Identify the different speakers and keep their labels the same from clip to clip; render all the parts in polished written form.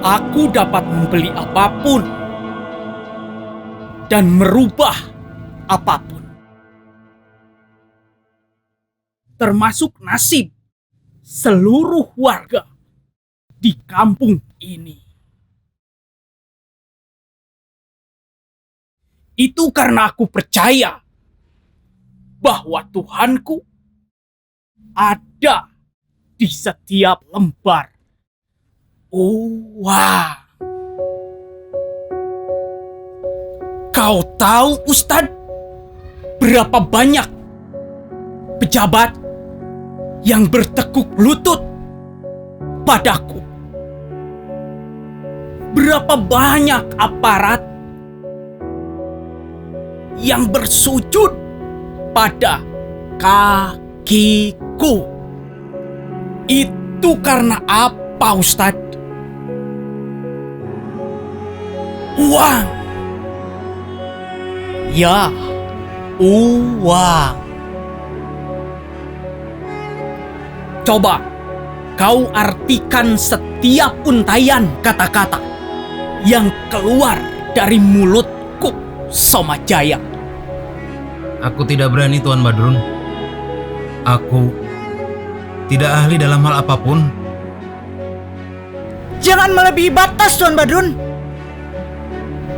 Speaker 1: Aku dapat membeli apapun dan merubah apapun, termasuk nasib seluruh warga di kampung ini. Itu karena aku percaya bahwa Tuhanku ada di setiap lembar uang. Kau tahu, Ustadz, berapa banyak pejabat yang bertekuk lutut padaku? Berapa banyak aparat yang bersujud pada kakiku? Itu karena apa, Ustadz? Uang. Ya, uang. Coba kau artikan setiap untayan kata-kata yang keluar dari mulutku, Somajaya.
Speaker 2: Aku tidak berani, Tuan Badrun. Aku tidak ahli dalam hal apapun.
Speaker 3: Jangan melebihi batas, Tuan Badrun.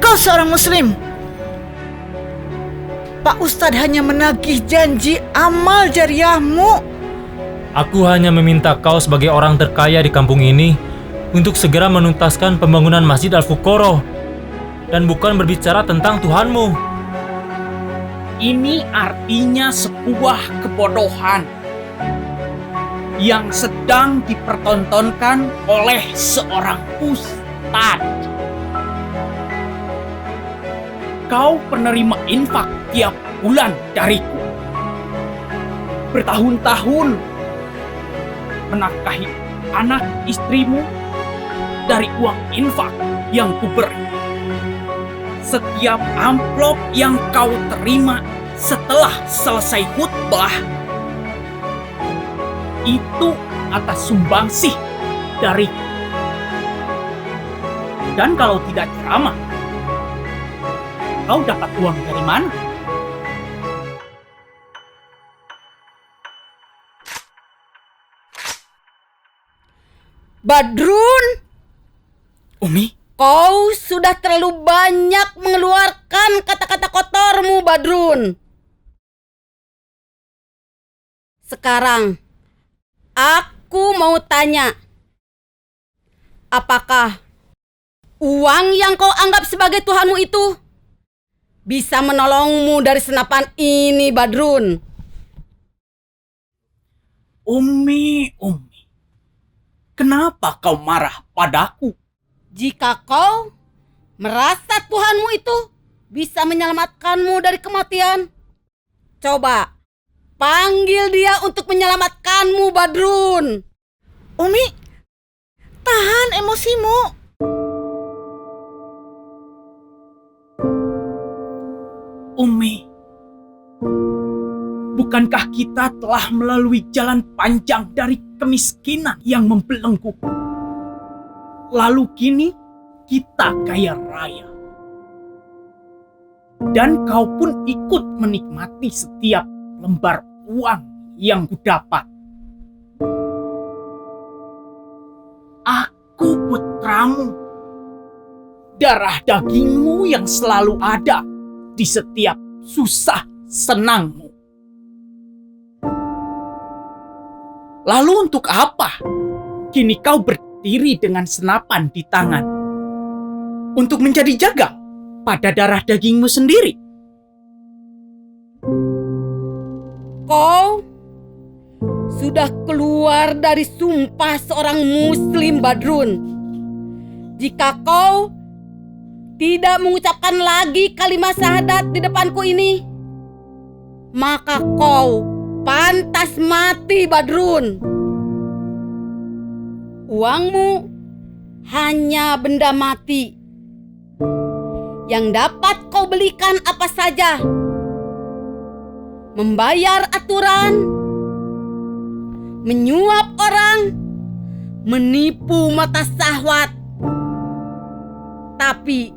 Speaker 3: Kau seorang muslim. Pak Ustadz hanya menagih janji amal jariahmu.
Speaker 4: Aku hanya meminta kau sebagai orang terkaya di kampung ini untuk segera menuntaskan pembangunan Masjid Al-Fuqara dan bukan berbicara tentang Tuhanmu.
Speaker 1: Ini artinya sebuah kebodohan yang sedang dipertontonkan oleh seorang ustadz. Kau penerima infak tiap bulan dariku. Bertahun-tahun menafkahi anak istrimu dari uang infak yang kuberi. Setiap amplop yang kau terima setelah selesai khutbah itu atas sumbangsih dariku. Dan kalau tidak ceramah, kau dapat uang dari mana?
Speaker 5: Badrun,
Speaker 1: Umi,
Speaker 5: kau sudah terlalu banyak mengeluarkan kata-kata kotormu, Badrun. Sekarang, aku mau tanya, apakah uang yang kau anggap sebagai Tuhanmu itu bisa menolongmu dari senapan ini, Badrun?
Speaker 1: Umi, kenapa kau marah padaku?
Speaker 5: Jika kau merasa Tuhanmu itu bisa menyelamatkanmu dari kematian, coba panggil dia untuk menyelamatkanmu, Badrun.
Speaker 3: Umi, tahan emosimu.
Speaker 1: Umi, bukankah kita telah melalui jalan panjang dari kemiskinan yang membelenggu? Lalu kini kita kaya raya. Dan kau pun ikut menikmati setiap lembar uang yang kudapat. Aku putramu. Darah dagingmu yang selalu ada di setiap susah senangmu. Lalu untuk apa kini kau berdiri dengan senapan di tangan? Untuk menjadi jagal pada darah dagingmu sendiri?
Speaker 5: Kau sudah keluar dari sumpah seorang muslim, Badrun. Jika kau tidak mengucapkan lagi kalimat syahadat di depanku ini, maka kau pantas mati, Badrun. Uangmu hanya benda mati yang dapat kau belikan apa saja. Membayar aturan, menyuap orang, menipu mata syahwat, Tapi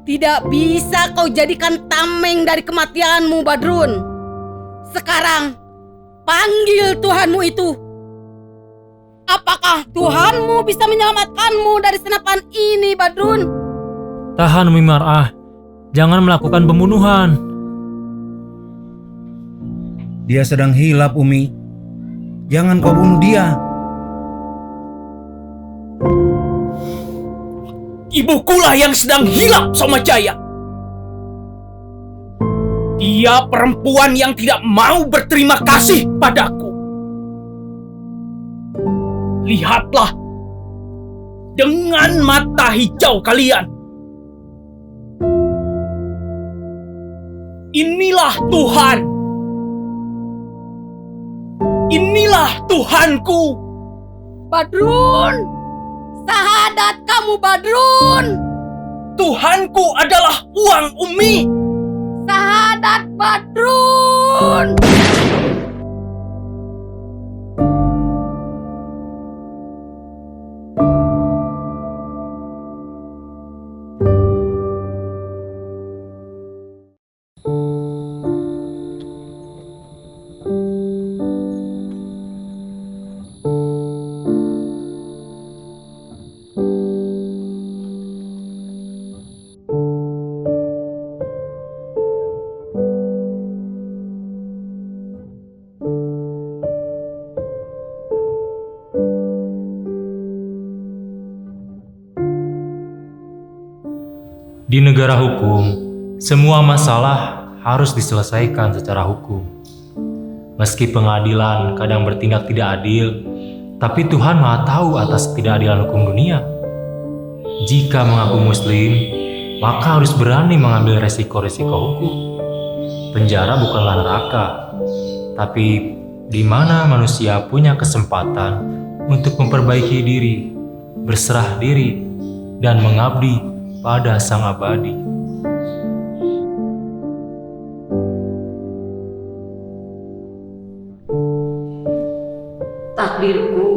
Speaker 5: tidak bisa kau jadikan tameng dari kematianmu, Badrun. Sekarang panggil Tuhanmu itu. Apakah Tuhanmu bisa menyelamatkanmu dari senapan ini, Badrun?
Speaker 4: Tahan Umi Mar'ah, jangan melakukan pembunuhan.
Speaker 2: Dia sedang hilap, Umi. Jangan kau bunuh dia.
Speaker 1: Ibukulah yang sedang hilap, Somajaya. Dia perempuan yang tidak mau berterima kasih padaku. Lihatlah dengan mata hijau kalian. Inilah Tuhan. Inilah Tuhanku.
Speaker 5: Badrun, syahadat kamu, Badrun.
Speaker 1: Tuhanku adalah uang Umi.
Speaker 5: Syahadat, Badrun.
Speaker 4: Di negara hukum, semua masalah harus diselesaikan secara hukum. Meski pengadilan kadang bertindak tidak adil, tapi Tuhan Maha Tahu atas ketidakadilan hukum dunia. Jika mengaku Muslim, maka harus berani mengambil resiko-resiko hukum. Penjara bukanlah neraka, tapi di mana manusia punya kesempatan untuk memperbaiki diri, berserah diri, dan mengabdi pada Sang Abadi.
Speaker 5: Takdirku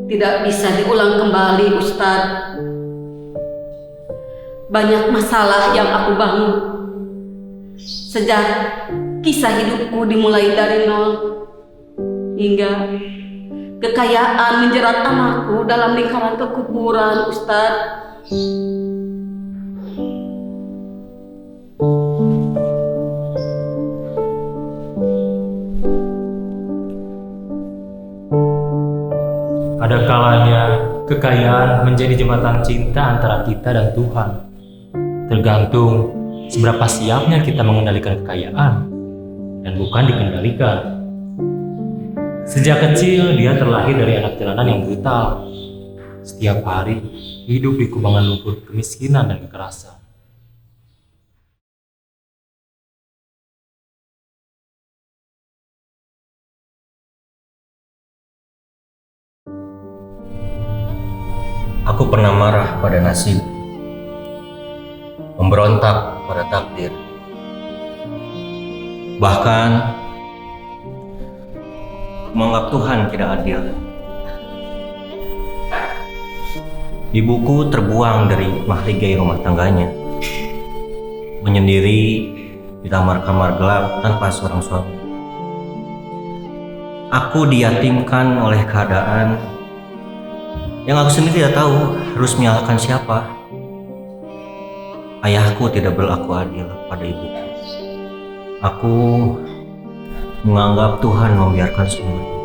Speaker 5: tidak bisa diulang kembali, Ustadz. Banyak masalah yang aku bangun sejak kisah hidupku dimulai dari nol hingga kekayaan menjerat anakku dalam lingkaran kekuburan, Ustadz.
Speaker 4: Ada kalanya kekayaan menjadi jembatan cinta antara kita dan Tuhan. Tergantung seberapa siapnya kita mengendalikan kekayaan dan bukan dikendalikan. Sejak kecil dia terlahir dari anak jalanan yang brutal. Setiap hari hidup di kubangan lumpur kemiskinan dan kekerasan.
Speaker 6: Aku pernah marah pada nasib, memberontak pada takdir. Bahkan menganggap Tuhan tidak adil. Ibuku terbuang dari mahligai rumah tangganya, menyendiri di kamar-kamar gelap tanpa seorang suami. Aku diyatimkan oleh keadaan yang aku sendiri tidak tahu harus menyalahkan siapa. Ayahku tidak berlaku adil pada ibuku. Aku menganggap Tuhan membiarkan semua ini.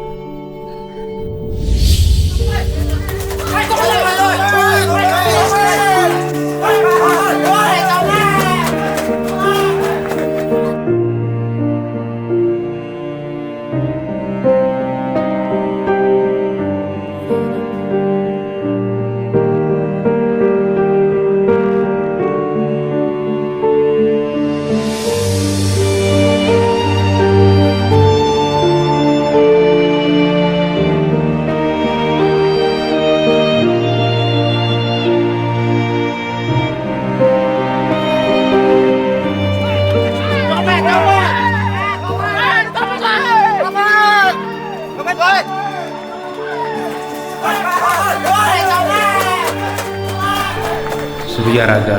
Speaker 2: Surya Raga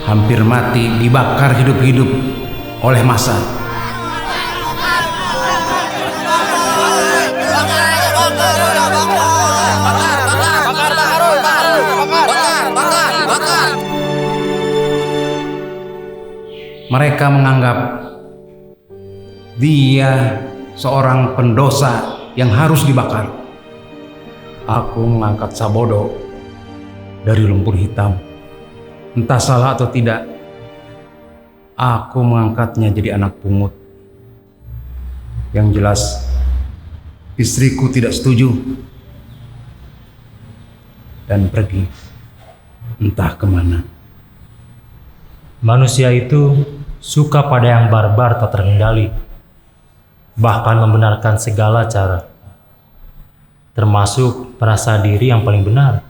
Speaker 2: hampir mati dibakar hidup-hidup oleh massa. Mereka menganggap dia seorang pendosa yang harus dibakar. Aku mengangkat Sabodo dari lumpur hitam. Entah salah atau tidak, aku mengangkatnya jadi anak pungut. Yang jelas, istriku tidak setuju dan pergi entah kemana.
Speaker 4: Manusia itu suka pada yang barbar tak terkendali, bahkan membenarkan segala cara, termasuk merasa diri yang paling benar,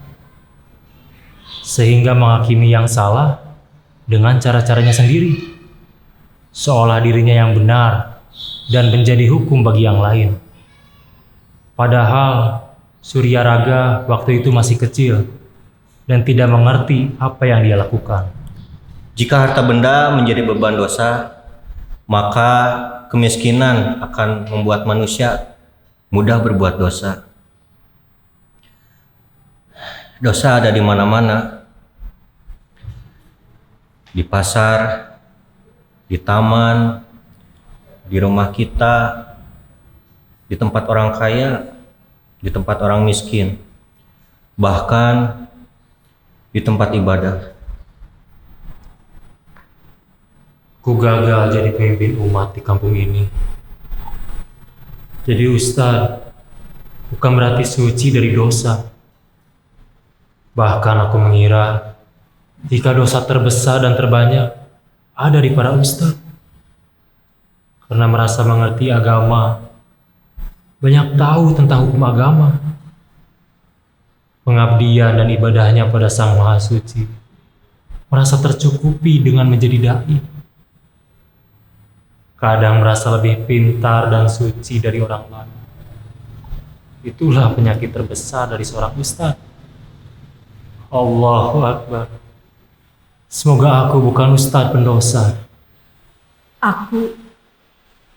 Speaker 4: sehingga menghakimi yang salah dengan cara-caranya sendiri, seolah dirinya yang benar dan menjadi hukum bagi yang lain. Padahal Surya Raga waktu itu masih kecil dan tidak mengerti apa yang dia lakukan.
Speaker 6: Jika harta benda menjadi beban dosa, maka kemiskinan akan membuat manusia mudah berbuat dosa. Dosa ada di mana-mana. Di pasar, di taman, di rumah kita, di tempat orang kaya, di tempat orang miskin, bahkan di tempat ibadah.
Speaker 4: Ku gagal jadi pemimpin umat di kampung ini. Jadi ustadz bukan berarti suci dari dosa. Bahkan aku mengira jika dosa terbesar dan terbanyak ada di para ustadz. Karena merasa mengerti agama, banyak tahu tentang hukum agama, pengabdian dan ibadahnya pada Sang Maha Suci, merasa tercukupi dengan menjadi dai. Kadang merasa lebih pintar dan suci dari orang lain. Itulah penyakit terbesar dari seorang ustadz. Allahu Akbar. Semoga aku bukan ustadz pendosa.
Speaker 5: Aku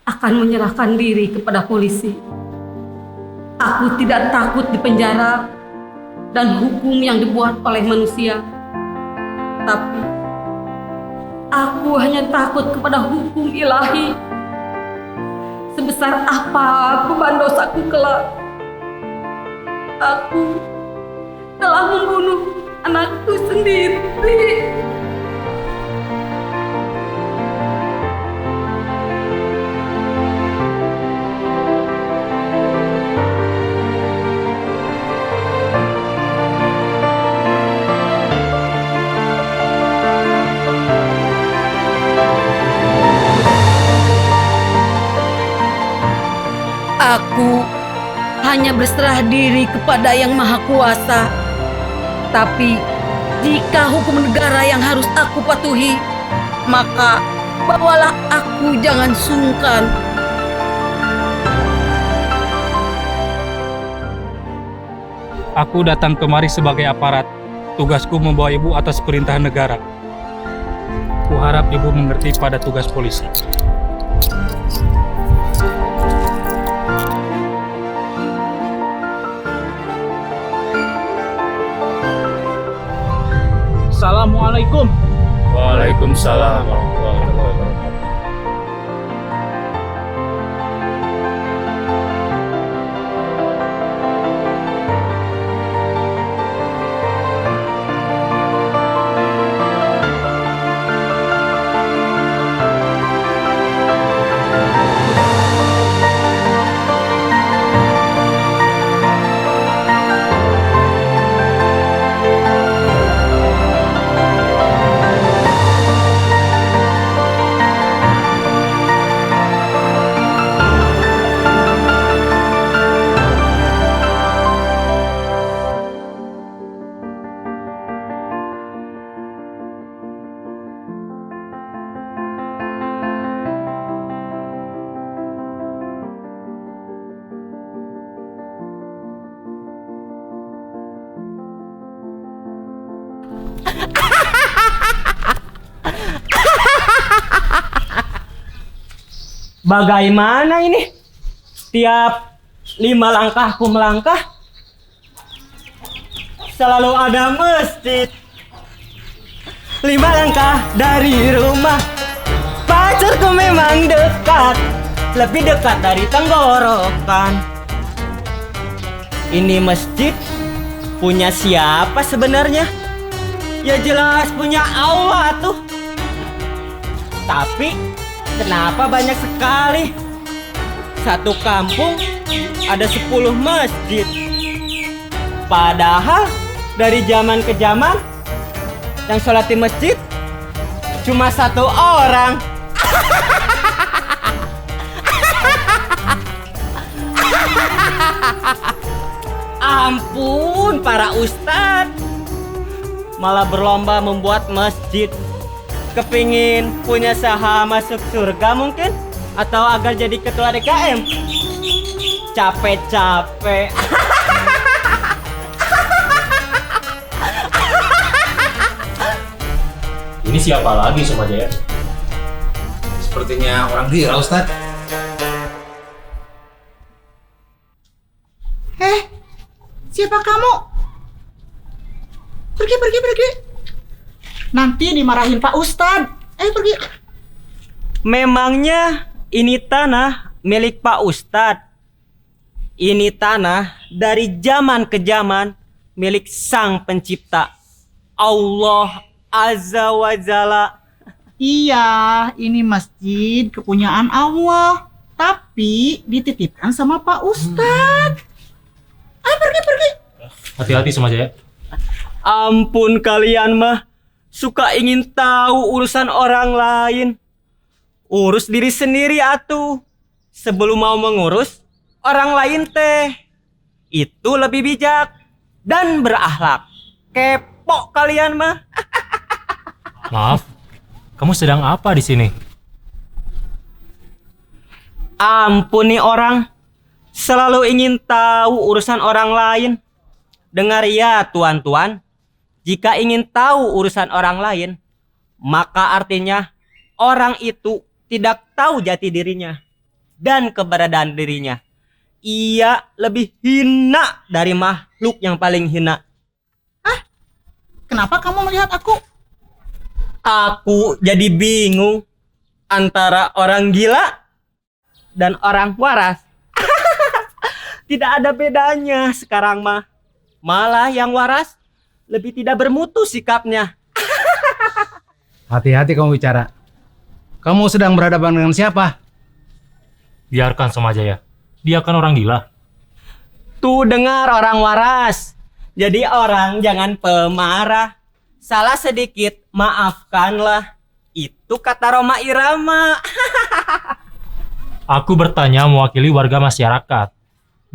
Speaker 5: akan menyerahkan diri kepada polisi. Aku tidak takut dipenjara dan hukum yang dibuat oleh manusia. Tapi aku hanya takut kepada hukum ilahi. Sebesar apa beban dosaku kelak, aku telah membunuh anakku sendiri. Aku hanya berserah diri kepada Yang Maha Kuasa. Tapi jika hukum negara yang harus aku patuhi, maka bawalah aku, jangan sungkan.
Speaker 7: Aku datang kemari sebagai aparat. Tugasku membawa ibu atas perintah negara. Kuharap ibu mengerti pada tugas polisi.
Speaker 1: Assalamualaikum.
Speaker 4: Waalaikumsalam warahmatullahi wabarakatuh.
Speaker 6: Bagaimana ini? Setiap 5 langkahku melangkah, selalu ada masjid. 5 langkah dari rumah, pacarku memang dekat, lebih dekat dari tenggorokan. Ini masjid punya siapa sebenarnya? Ya jelas punya Allah tuh. Tapi kenapa banyak sekali? Satu kampung ada 10 masjid. Padahal dari zaman ke zaman yang sholat di masjid cuma 1 orang. Ampun para ustadz, malah berlomba membuat masjid. Kepingin punya saham masuk surga mungkin? Atau agar jadi ketua DKM? Capek-capek.
Speaker 4: Ini siapa lagi Somajaya?
Speaker 2: Sepertinya orang gila, Ustadz.
Speaker 3: Siapa kamu? Pergi. Nanti dimarahin Pak Ustadz. Pergi.
Speaker 6: Memangnya ini tanah milik Pak Ustadz? Ini tanah dari zaman ke zaman milik Sang Pencipta, Allah Azza wa Jalla.
Speaker 3: Iya, ini masjid kepunyaan Allah, tapi dititipkan sama Pak Ustadz. Pergi.
Speaker 4: Hati-hati Somajaya.
Speaker 6: Ampun kalian mah suka ingin tahu urusan orang lain. Urus diri sendiri atuh. Sebelum mau mengurus orang lain teh. Itu lebih bijak dan berakhlak. Kepo kalian mah.
Speaker 4: Maaf, kamu sedang apa di sini?
Speaker 6: Ampun nih orang, selalu ingin tahu urusan orang lain. Dengar ya tuan-tuan, jika ingin tahu urusan orang lain, maka artinya orang itu tidak tahu jati dirinya dan keberadaan dirinya. Ia lebih hina dari makhluk yang paling hina.
Speaker 3: Kenapa kamu melihat aku?
Speaker 6: Aku jadi bingung antara orang gila dan orang waras. Tidak ada bedanya sekarang mah. Malah yang waras lebih tidak bermutu sikapnya.
Speaker 2: Hati-hati kamu bicara. Kamu sedang berhadapan dengan siapa?
Speaker 4: Biarkan Somajaya. Dia kan orang gila.
Speaker 6: Tuh dengar orang waras. Jadi orang jangan pemarah. Salah sedikit maafkanlah. Itu kata Roma Irama.
Speaker 4: Aku bertanya mewakili warga masyarakat.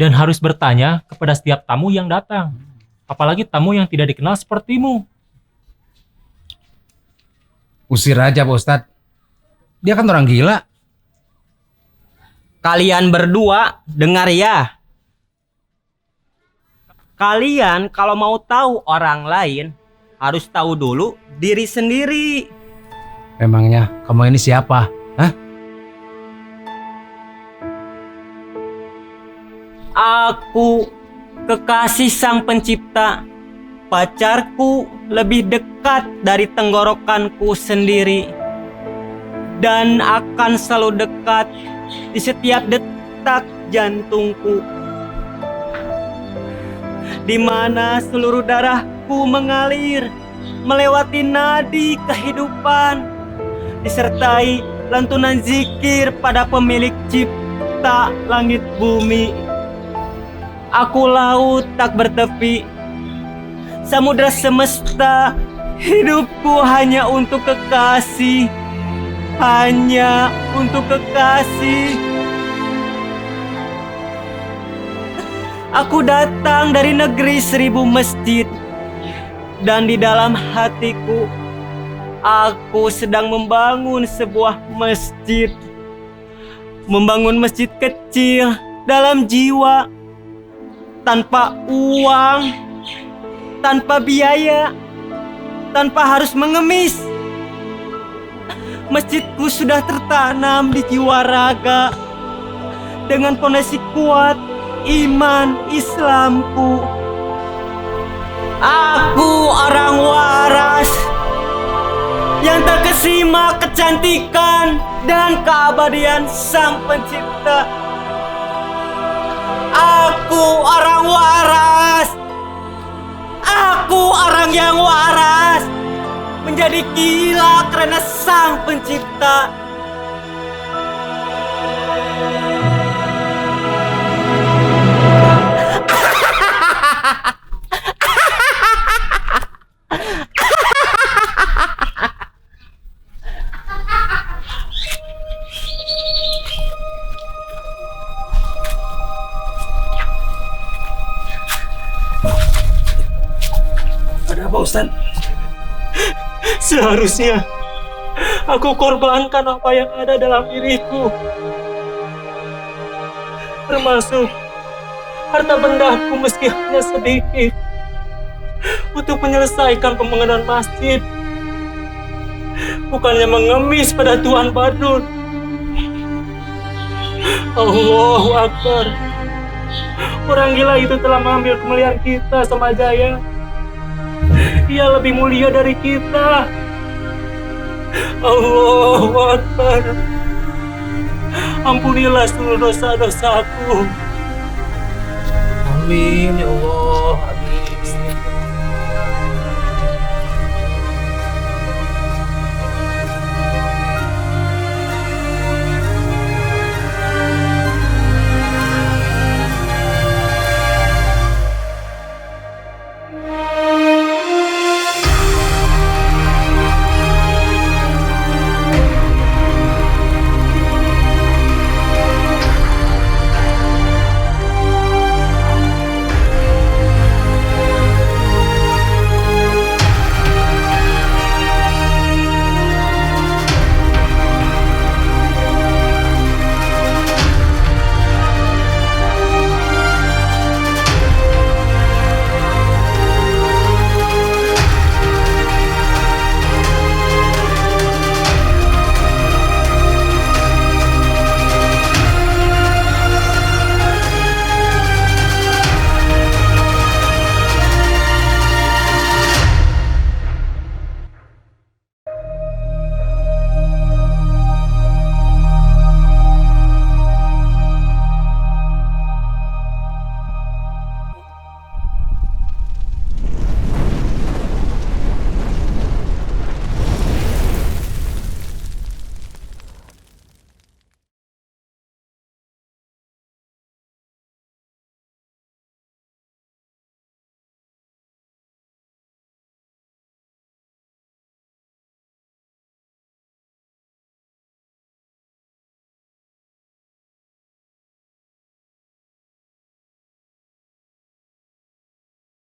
Speaker 4: Dan harus bertanya kepada setiap tamu yang datang. Apalagi tamu yang tidak dikenal sepertimu.
Speaker 2: Usir aja Pak Ustadz. Dia kan orang gila.
Speaker 6: Kalian berdua dengar ya. Kalian kalau mau tahu orang lain harus tahu dulu diri sendiri.
Speaker 2: Memangnya kamu ini siapa? Hah?
Speaker 6: Aku kekasih Sang Pencipta. Pacarku lebih dekat dari tenggorokanku sendiri. Dan akan selalu dekat di setiap detak jantungku. Di mana seluruh darahku mengalir melewati nadi kehidupan, disertai lantunan zikir pada pemilik cipta langit bumi. Aku laut tak bertepi, samudra semesta, hidupku hanya untuk kekasih, hanya untuk kekasih. Aku datang dari negeri 1000 masjid, dan di dalam hatiku, aku sedang membangun sebuah masjid. Membangun masjid kecil dalam jiwa, tanpa uang, tanpa biaya, tanpa harus mengemis. Masjidku sudah tertanam di jiwa raga dengan fondasi kuat iman Islamku. Aku orang waras yang terkesima kecantikan dan keabadian Sang Pencipta. Aku orang waras. Aku orang yang waras, menjadi gila karena Sang Pencipta.
Speaker 1: Ada apa, Ustaz?
Speaker 4: Seharusnya aku korbankan apa yang ada dalam diriku, termasuk harta bendaku meski hanya sedikit, untuk menyelesaikan pembangunan masjid, bukannya mengemis pada Tuan Badrun. Allahu Akbar. Orang gila itu telah mengambil kemuliaan kita sama Jaya. Ia lebih mulia dari kita. Allahu Akbar. Ampunilah seluruh dosa-dosaku.
Speaker 2: Amin ya Allah.